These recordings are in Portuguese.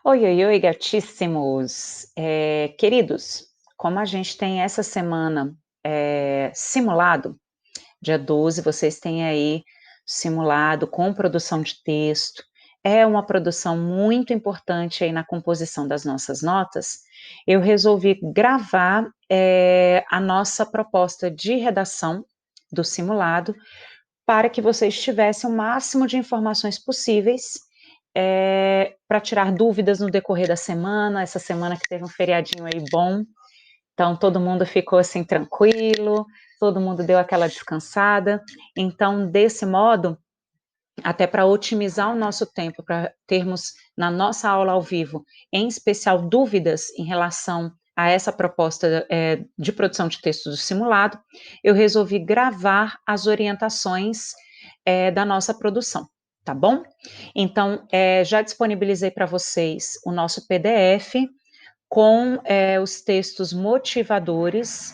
Oi, oi, oi, gatíssimos. Queridos, como a gente tem essa semana simulado, dia 12, vocês têm aí simulado com produção de texto. É uma produção muito importante aí na composição das nossas notas. Eu resolvi gravar a nossa proposta de redação do simulado para que vocês tivessem o máximo de informações possíveis para tirar dúvidas no decorrer da semana, essa semana que teve um feriadinho aí bom, então todo mundo ficou assim tranquilo, todo mundo deu aquela descansada, então desse modo, até para otimizar o nosso tempo, para termos na nossa aula ao vivo, em especial dúvidas em relação a essa proposta de produção de texto do simulado, eu resolvi gravar as orientações da nossa produção, tá bom? Então, já disponibilizei para vocês o nosso PDF com os textos motivadores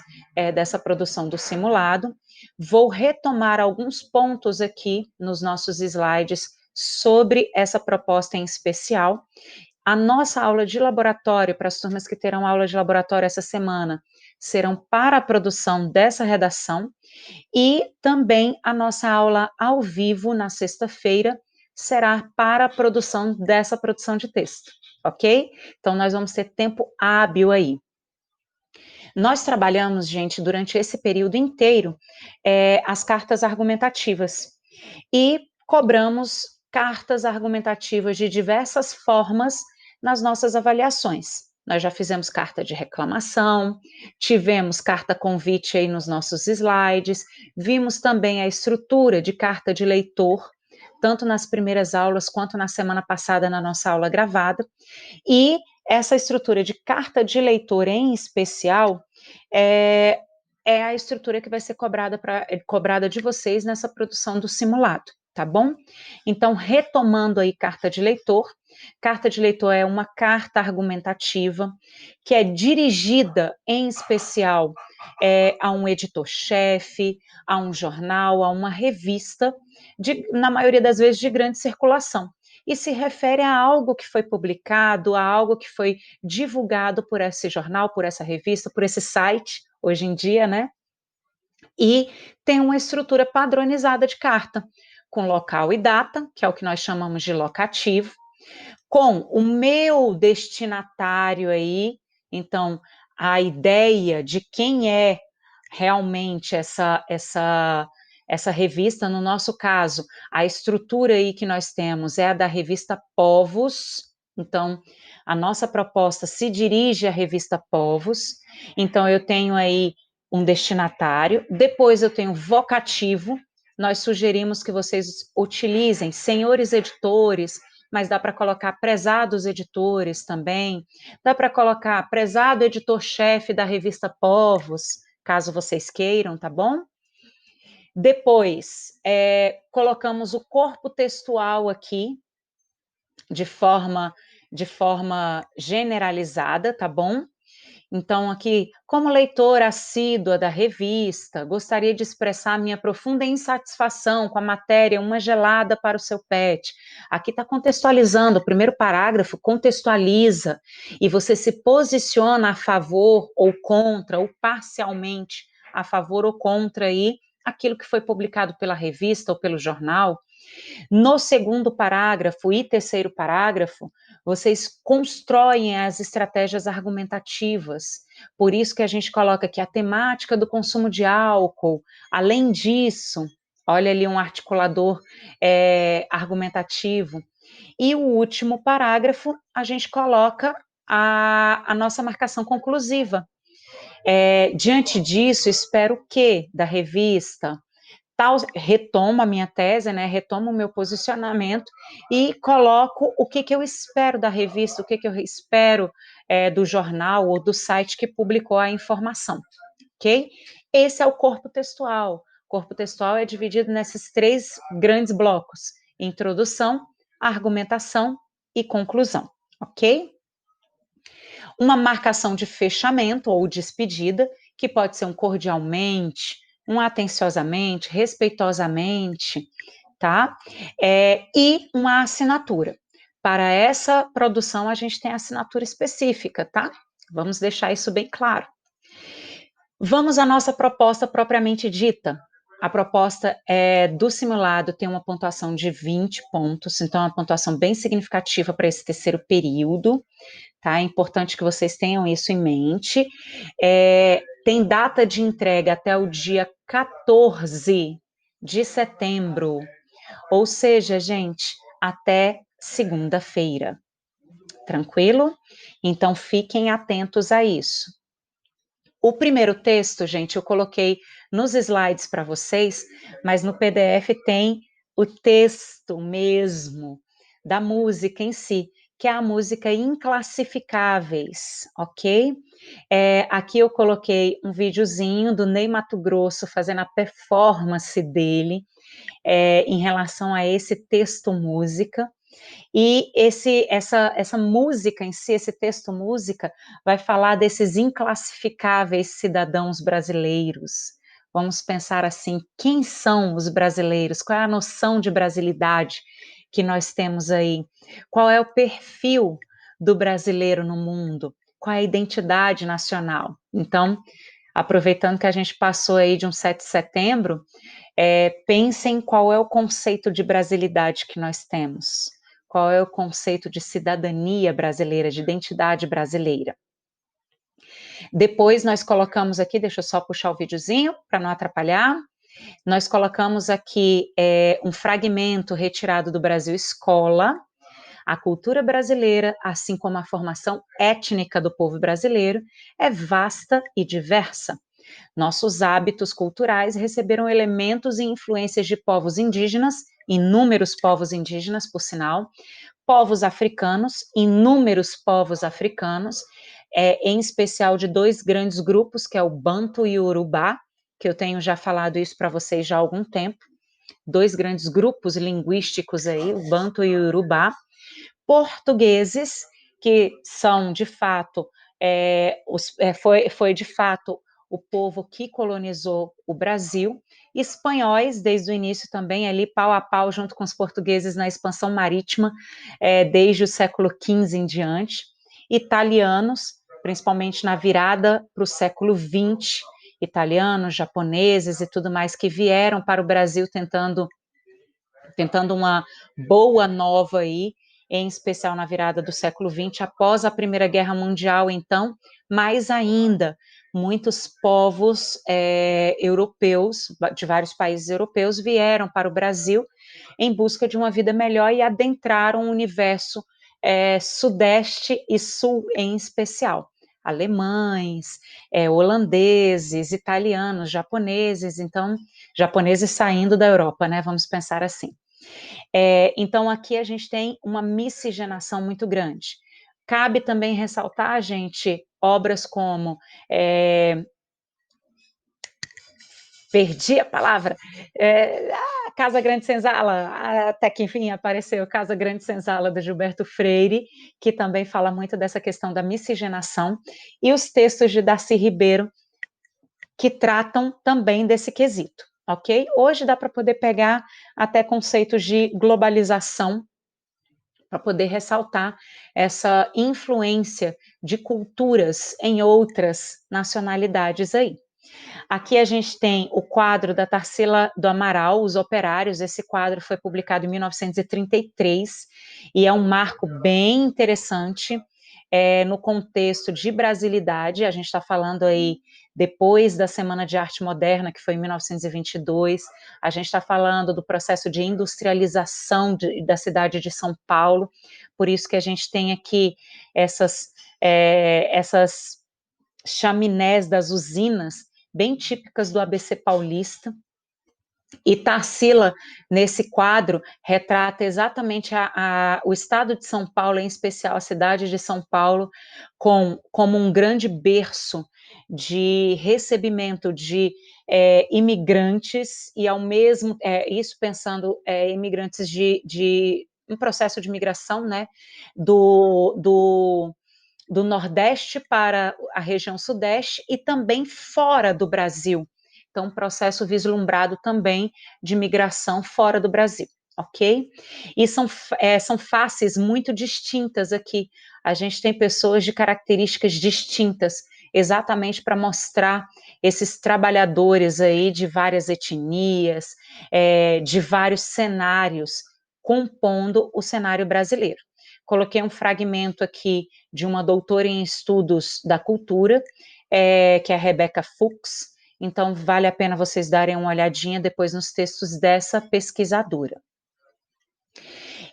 dessa produção do simulado. Vou retomar alguns pontos aqui nos nossos slides sobre essa proposta em especial. A nossa aula de laboratório, para as turmas que terão aula de laboratório essa semana, serão para a produção dessa redação, e também a nossa aula ao vivo na sexta-feira será para a produção dessa produção de texto, ok? Então nós vamos ter tempo hábil aí. Nós trabalhamos, gente, durante esse período inteiro, as cartas argumentativas e cobramos cartas argumentativas de diversas formas nas nossas avaliações. Nós já fizemos carta de reclamação, tivemos carta convite aí nos nossos slides, vimos também a estrutura de carta de leitor, tanto nas primeiras aulas quanto na semana passada na nossa aula gravada, e essa estrutura de carta de leitor em especial é a estrutura que vai ser cobrada de vocês nessa produção do simulado, tá bom? Então, retomando aí carta de leitor é uma carta argumentativa que é dirigida em especial a um editor-chefe, a um jornal, a uma revista, na maioria das vezes de grande circulação, e se refere a algo que foi publicado, a algo que foi divulgado por esse jornal, por essa revista, por esse site, hoje em dia, né? E tem uma estrutura padronizada de carta, com local e data, que é o que nós chamamos de locativo, com o meu destinatário aí, então a ideia de quem é realmente essa revista, no nosso caso, a estrutura aí que nós temos é a da revista Povos, então a nossa proposta se dirige à revista Povos, então eu tenho aí um destinatário, depois eu tenho vocativo, nós sugerimos que vocês utilizem senhores editores, mas dá para colocar prezados editores também, dá para colocar prezado editor-chefe da revista Povos, caso vocês queiram, tá bom? Depois, colocamos o corpo textual aqui, de forma generalizada, tá bom? Então, aqui, como leitora assídua da revista, gostaria de expressar minha profunda insatisfação com a matéria Uma Gelada para o Seu Pet. Aqui está contextualizando, o primeiro parágrafo contextualiza, e você se posiciona a favor ou contra, ou parcialmente a favor ou contra aí, aquilo que foi publicado pela revista ou pelo jornal. No segundo parágrafo e terceiro parágrafo, vocês constroem as estratégias argumentativas. Por isso que a gente coloca aqui a temática do consumo de álcool. Além disso, olha ali um articulador argumentativo. E o último parágrafo, a gente coloca a nossa marcação conclusiva. Diante disso, espero que da revista tal, retomo a minha tese, né, retomo o meu posicionamento e coloco o que eu espero da revista, o que eu espero do jornal ou do site que publicou a informação, ok? Esse é o corpo textual. O corpo textual é dividido nesses três grandes blocos: introdução, argumentação e conclusão, ok? Uma marcação de fechamento ou despedida, que pode ser um cordialmente, um atenciosamente, respeitosamente, tá? E uma assinatura. para essa produção a gente tem assinatura específica, tá? Vamos deixar isso bem claro. Vamos à nossa proposta propriamente dita. A proposta do simulado tem uma pontuação de 20 pontos, então é uma pontuação bem significativa para esse terceiro período, tá? É importante que vocês tenham isso em mente. Tem data de entrega até o dia 14 de setembro, ou seja, gente, até segunda-feira. Tranquilo? Então fiquem atentos a isso. O primeiro texto, gente, eu coloquei nos slides para vocês, mas no PDF tem o texto mesmo da música em si, que é a música Inclassificáveis, ok? Aqui eu coloquei um videozinho do Ney Matogrosso fazendo a performance dele em relação a esse texto música. E essa música em si, esse texto música, vai falar desses inclassificáveis cidadãos brasileiros. Vamos pensar assim, quem são os brasileiros? Qual é a noção de brasilidade que nós temos aí? Qual é o perfil do brasileiro no mundo? Qual é a identidade nacional? Então, aproveitando que a gente passou aí de um 7 de setembro, pensem qual é o conceito de brasilidade que nós temos. Qual é o conceito de cidadania brasileira, de identidade brasileira. Depois nós colocamos aqui, deixa eu só puxar o videozinho para não atrapalhar, nós colocamos aqui um fragmento retirado do Brasil Escola, a cultura brasileira, assim como a formação étnica do povo brasileiro, é vasta e diversa. Nossos hábitos culturais receberam elementos e influências de povos indígenas, inúmeros povos indígenas, por sinal, povos africanos, inúmeros povos africanos, em especial de dois grandes grupos, que é o Banto e o Urubá, que eu tenho já falado isso para vocês já há algum tempo, dois grandes grupos linguísticos aí, o Banto e o Urubá, portugueses, que são de fato, foi de fato o povo que colonizou o Brasil, espanhóis, desde o início também, ali pau a pau, junto com os portugueses na expansão marítima, desde o século XV em diante, italianos, principalmente na virada para o século XX, italianos, japoneses e tudo mais que vieram para o Brasil tentando uma boa nova aí, em especial na virada do século XX, após a Primeira Guerra Mundial, então, mais ainda, muitos povos europeus, de vários países europeus, vieram para o Brasil em busca de uma vida melhor e adentraram o universo sudeste e sul em especial. Alemães, holandeses, italianos, japoneses, então, japoneses saindo da Europa, né? Vamos pensar assim. Então, aqui a gente tem uma miscigenação muito grande. Cabe também ressaltar, gente, obras como perdi a palavra, Casa Grande Senzala, até que enfim apareceu Casa Grande Senzala, do Gilberto Freire, que também fala muito dessa questão da miscigenação, e os textos de Darcy Ribeiro, que tratam também desse quesito, ok? Hoje dá para poder pegar até conceitos de globalização, para poder ressaltar essa influência de culturas em outras nacionalidades aí. Aqui a gente tem o quadro da Tarsila do Amaral, Os Operários. Esse quadro foi publicado em 1933 e é um marco bem interessante no contexto de brasilidade. A gente está falando aí depois da Semana de Arte Moderna, que foi em 1922. A gente está falando do processo de industrialização da cidade de São Paulo. Por isso que a gente tem aqui essas chaminés das usinas bem típicas do ABC paulista. E Tarsila, nesse quadro, retrata exatamente o estado de São Paulo, em especial a cidade de São Paulo, como um grande berço de recebimento de imigrantes, e ao mesmo isso pensando imigrantes de um processo de migração, né, do Nordeste para a região Sudeste e também fora do Brasil. Então, um processo vislumbrado também de migração fora do Brasil. ok? E são faces muito distintas aqui. A gente tem pessoas de características distintas, exatamente para mostrar esses trabalhadores aí de várias etnias, de vários cenários, compondo o cenário brasileiro. Coloquei um fragmento aqui de uma doutora em estudos da cultura, que é a Rebecca Fuchs, então vale a pena vocês darem uma olhadinha depois nos textos dessa pesquisadora.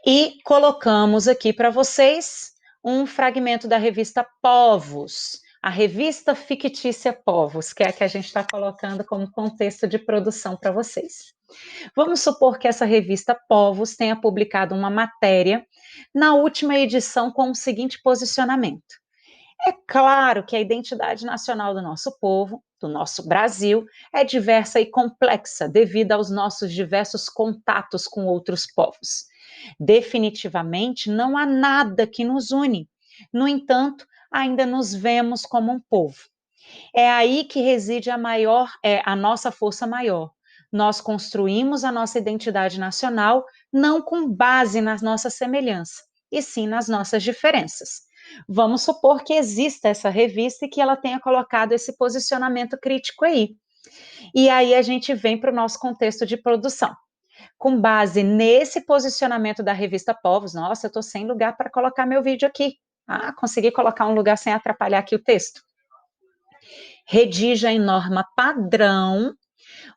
E colocamos aqui para vocês um fragmento da revista Povos, a revista fictícia Povos, que é a que a gente está colocando como contexto de produção para vocês. Vamos supor que essa revista Povos tenha publicado uma matéria na última edição com o seguinte posicionamento: é claro que a identidade nacional do nosso povo, do nosso Brasil, é diversa e complexa devido aos nossos diversos contatos com outros povos. Definitivamente não há nada que nos une. No entanto, ainda nos vemos como um povo. É aí que reside a nossa força maior. Nós construímos a nossa identidade nacional não com base nas nossas semelhanças, e sim nas nossas diferenças. Vamos supor que exista essa revista e que ela tenha colocado esse posicionamento crítico aí. E aí a gente vem para o nosso contexto de produção. Com base nesse posicionamento da revista Povos, nossa, eu estou sem lugar para colocar meu vídeo aqui. Ah, consegui colocar um lugar sem atrapalhar aqui o texto. Redija em norma padrão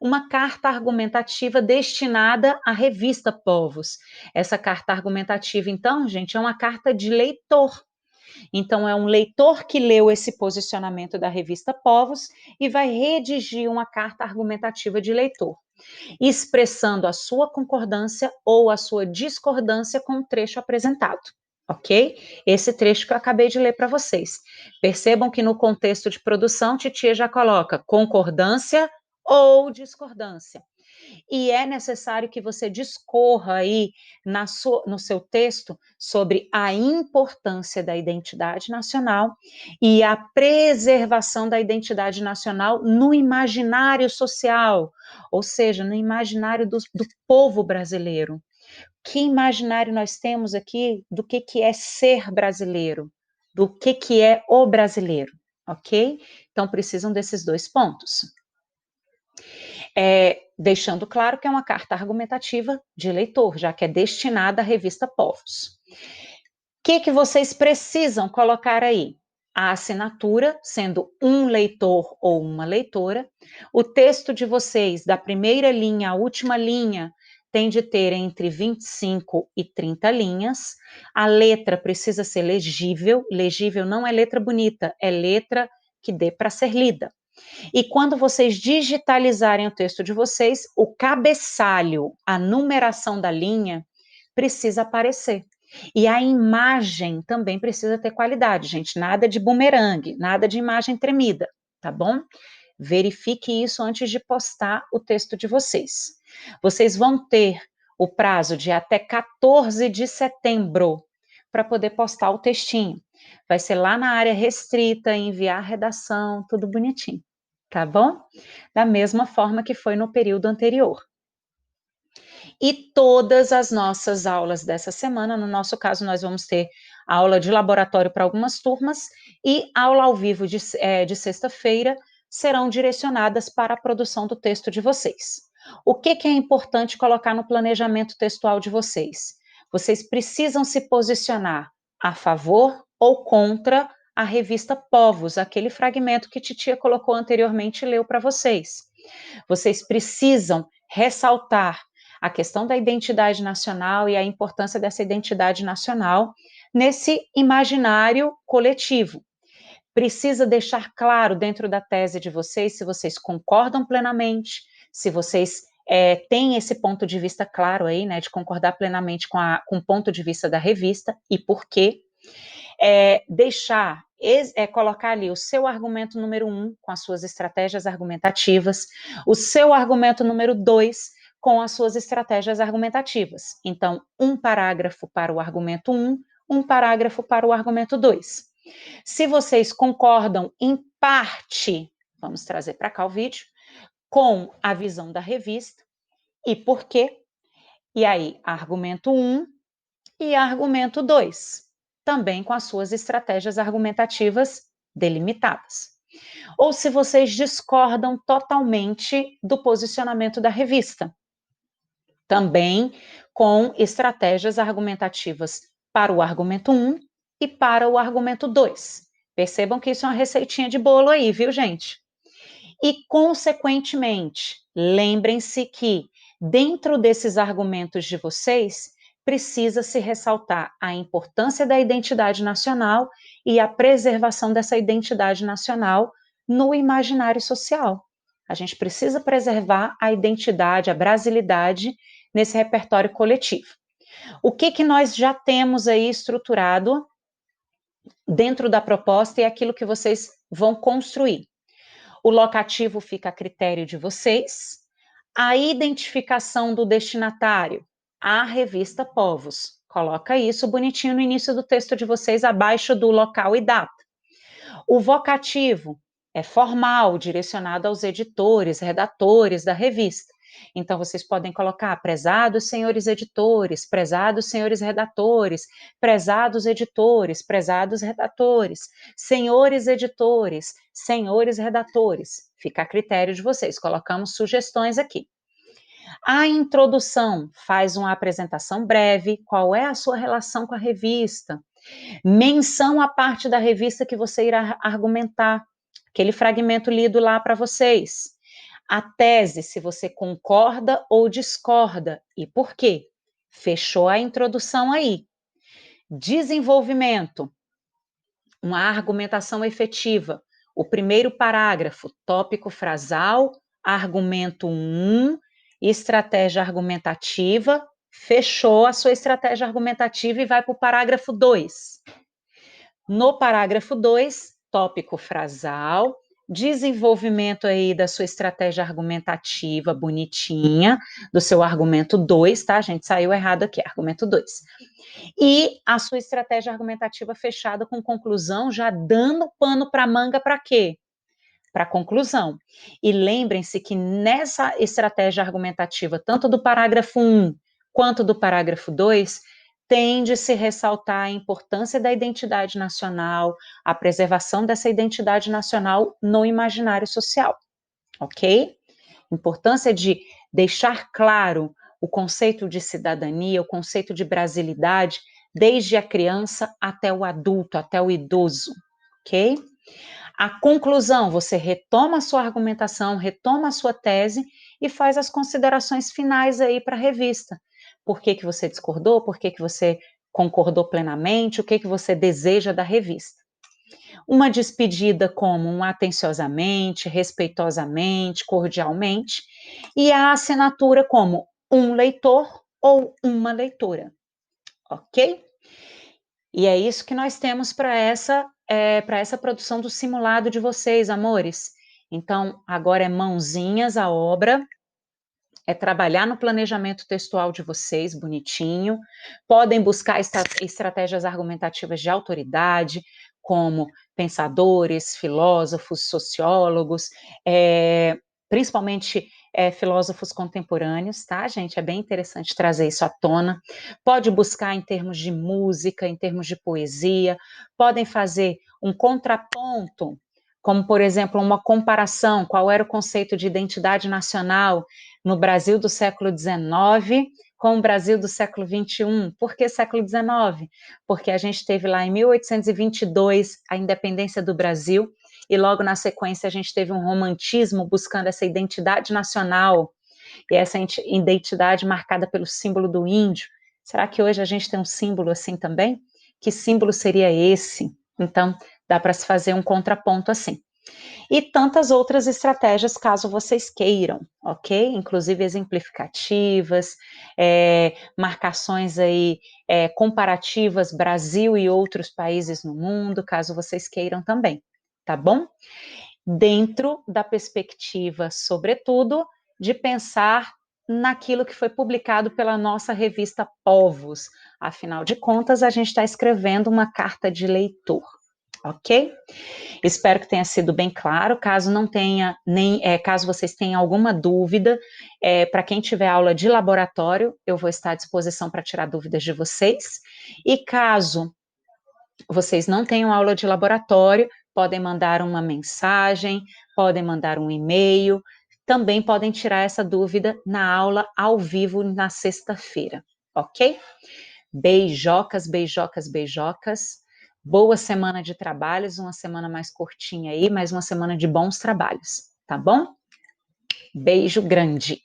uma carta argumentativa destinada à revista Povos. Essa carta argumentativa, então, gente, é uma carta de leitor. Então, é um leitor que leu esse posicionamento da revista Povos e vai redigir uma carta argumentativa de leitor, expressando a sua concordância ou a sua discordância com o trecho apresentado. Ok? Esse trecho que eu acabei de ler para vocês. Percebam que no contexto de produção, Titia já coloca concordância ou discordância. E é necessário que você discorra aí no seu texto sobre a importância da identidade nacional e a preservação da identidade nacional no imaginário social, ou seja, no imaginário do povo brasileiro. Que imaginário nós temos aqui do que é ser brasileiro, do que é o brasileiro, ok? Então, precisam desses dois pontos. Deixando claro que é uma carta argumentativa de leitor, já que é destinada à revista Povos. O que vocês precisam colocar aí? A assinatura, sendo um leitor ou uma leitora, o texto de vocês, da primeira linha à última linha, tem de ter entre 25 e 30 linhas, a letra precisa ser legível, legível não é letra bonita, é letra que dê para ser lida. E quando vocês digitalizarem o texto de vocês, o cabeçalho, a numeração da linha, precisa aparecer. E a imagem também precisa ter qualidade, gente. Nada de bumerangue, nada de imagem tremida, tá bom? Verifique isso antes de postar o texto de vocês. Vocês vão ter o prazo de até 14 de setembro para poder postar o textinho. Vai ser lá na área restrita, enviar a redação, tudo bonitinho, tá bom? Da mesma forma que foi no período anterior. E todas as nossas aulas dessa semana, no nosso caso, nós vamos ter aula de laboratório para algumas turmas e aula ao vivo de sexta-feira serão direcionadas para a produção do texto de vocês. O que é importante colocar no planejamento textual de vocês? Vocês precisam se posicionar a favor ou contra a revista Povos, aquele fragmento que Titia colocou anteriormente e leu para vocês. Vocês precisam ressaltar a questão da identidade nacional e a importância dessa identidade nacional nesse imaginário coletivo. Precisa deixar claro dentro da tese de vocês se vocês concordam plenamente, se vocês têm esse ponto de vista claro aí, né, de concordar plenamente com o ponto de vista da revista e por quê. Colocar ali o seu argumento número 1 com as suas estratégias argumentativas, o seu argumento número 2 com as suas estratégias argumentativas. Então, um parágrafo para o argumento 1, um parágrafo para o argumento 2. Se vocês concordam em parte, vamos trazer para cá o vídeo, com a visão da revista, e por quê? E aí, argumento 1 e argumento 2, também com as suas estratégias argumentativas delimitadas. Ou se vocês discordam totalmente do posicionamento da revista, também com estratégias argumentativas para o argumento 1 e para o argumento 2. Percebam que isso é uma receitinha de bolo aí, viu, gente? E, consequentemente, lembrem-se que, dentro desses argumentos de vocês, precisa se ressaltar a importância da identidade nacional e a preservação dessa identidade nacional no imaginário social. A gente precisa preservar a identidade, a brasilidade nesse repertório coletivo. O que nós já temos aí estruturado dentro da proposta e aquilo que vocês vão construir? O locativo fica a critério de vocês. A identificação do destinatário, a revista Povos. Coloca isso bonitinho no início do texto de vocês, abaixo do local e data. O vocativo é formal, direcionado aos editores, redatores da revista. Então, vocês podem colocar prezados senhores editores, prezados senhores redatores, prezados editores, prezados redatores, senhores editores, senhores redatores. Fica a critério de vocês, colocamos sugestões aqui. A introdução faz uma apresentação breve, qual é a sua relação com a revista, menção à parte da revista que você irá argumentar, aquele fragmento lido lá para vocês. A tese, se você concorda ou discorda, e por quê? Fechou a introdução aí. Desenvolvimento, uma argumentação efetiva. O primeiro parágrafo, tópico frasal, argumento 1, estratégia argumentativa, fechou a sua estratégia argumentativa e vai para o parágrafo 2. No parágrafo 2, tópico frasal, desenvolvimento aí da sua estratégia argumentativa bonitinha, do seu argumento 2, tá, gente? Saiu errado aqui, argumento 2. E a sua estratégia argumentativa fechada com conclusão, já dando pano para manga para quê? Para conclusão. E lembrem-se que nessa estratégia argumentativa, tanto do parágrafo 1 quanto do parágrafo 2, tende-se a ressaltar a importância da identidade nacional, a preservação dessa identidade nacional no imaginário social, ok? Importância de deixar claro o conceito de cidadania, o conceito de brasilidade, desde a criança até o adulto, até o idoso, ok? A conclusão, você retoma a sua argumentação, retoma a sua tese e faz as considerações finais aí para a revista. Por que você discordou? Por que você concordou plenamente? O que você deseja da revista? Uma despedida como um atenciosamente, respeitosamente, cordialmente, e a assinatura como um leitor ou uma leitora, ok? E é isso que nós temos para essa produção do simulado de vocês, amores. Então, agora é mãozinhas à obra, é trabalhar no planejamento textual de vocês, bonitinho. Podem buscar estratégias argumentativas de autoridade, como pensadores, filósofos, sociólogos, principalmente filósofos contemporâneos, tá, gente? É bem interessante trazer isso à tona. Pode buscar em termos de música, em termos de poesia, podem fazer um contraponto, como, por exemplo, uma comparação, qual era o conceito de identidade nacional no Brasil do século XIX com o Brasil do século XXI. Por que século XIX? Porque a gente teve lá em 1822 a independência do Brasil e logo na sequência a gente teve um romantismo buscando essa identidade nacional e essa identidade marcada pelo símbolo do índio. Será que hoje a gente tem um símbolo assim também? Que símbolo seria esse? Então, dá para se fazer um contraponto assim. E tantas outras estratégias, caso vocês queiram, ok? Inclusive exemplificativas, marcações aí comparativas Brasil e outros países no mundo, caso vocês queiram também, tá bom? Dentro da perspectiva, sobretudo, de pensar naquilo que foi publicado pela nossa revista Povos. Afinal de contas, a gente está escrevendo uma carta de leitor, ok? Espero que tenha sido bem claro. Caso não tenha, caso vocês tenham alguma dúvida, para quem tiver aula de laboratório, eu vou estar à disposição para tirar dúvidas de vocês. E caso vocês não tenham aula de laboratório, podem mandar uma mensagem, podem mandar um e-mail, também podem tirar essa dúvida na aula ao vivo na sexta-feira, ok? Beijocas, beijocas, beijocas. Boa semana de trabalhos, uma semana mais curtinha aí, mas uma semana de bons trabalhos, tá bom? Beijo grande.